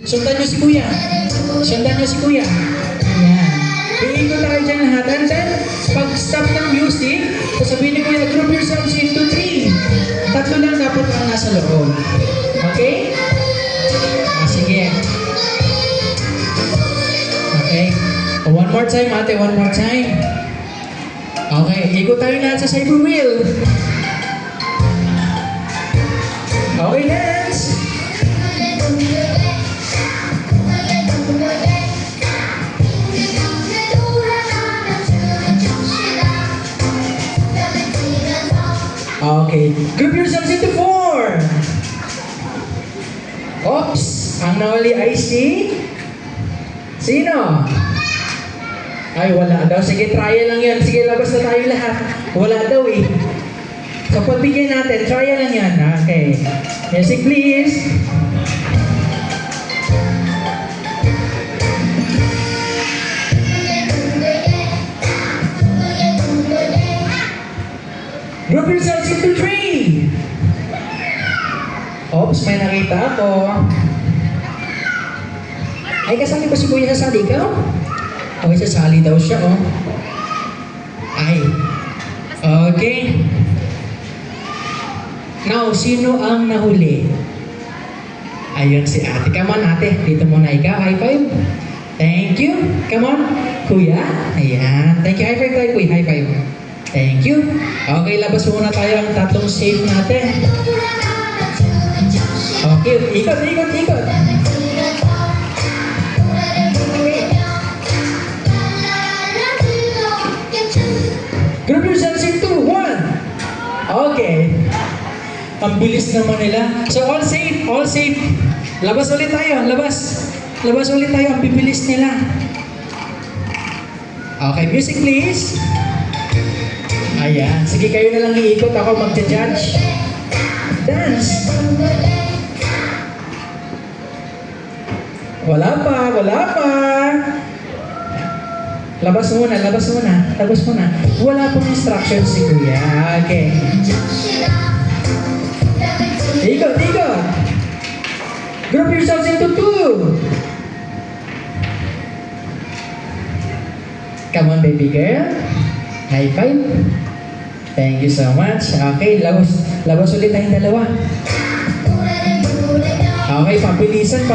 Sundan nyo si Kuya. Sundan nyo si Kuya. Ayan. Iikot tayo dyan lahat. And then, pag stop ng music, sasabihin ni Kuya, group yourselves into 3. Tatlo lang dapat ang nasa loob. Okay? Sige. Okay. One more time, ate. One more time. Okay. Ikot tayo lahat sa cyber wheel. Okay, dance. Okay. Group yourselves into 4. Oops. Ang nawali ay Sino? Ay, wala daw. Sige, trial lang yan. Sige, labas na tayo lahat. Wala daw eh. So, pagbigyan natin, trial lang yan. Okay. Music, please. Group yourselves into 3. Oops, may nakita ako. Ay, kasali ba si Kuya sasali ka? Okay, sasali daw siya, oh. Ay. Okay. Now, sino ang nahuli? Ayun si ate. Come on, ate. Dito muna ikaw. High five. Thank you. Come on. Kuya. Ayan. Thank you. High five tayo, Kuya. High five. Thank you. Okay, labas muna tayo ang tatlong safe natin. Okay, ikot. Group yourselves into 1. Okay. Ang bilis naman nila. So, all safe. Labas ulit tayo. Labas ulit tayo. Ang bibilis nila. Okay, music please. Ayan. Sige, kayo na lang iikot. Ako magja-judge. Dance. Wala pa. Labas muna. Wala pong instructions si Kuya. Okay. Ikot. Group yourselves into 2. Come on, baby girl. High five. Thank you so much. Okay, labas ulit tayong dalawa. Okay, pabilisan.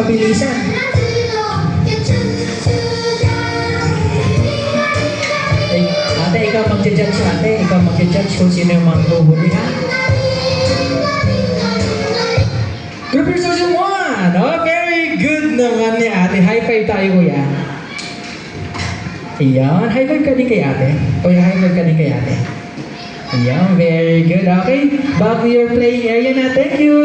Ate, ikaw magja-judge ate. Ikaw magja-judge kung sino yung maghuhuli, ha? Group yourselves in 1. Oh, very good naman ni ate. High five tayo, Kuya. Ayan. High five ka din kay ate. Kuya, high five ka din kay ate. Ayan. Very good. Okay. Back to your playing area na. Thank you.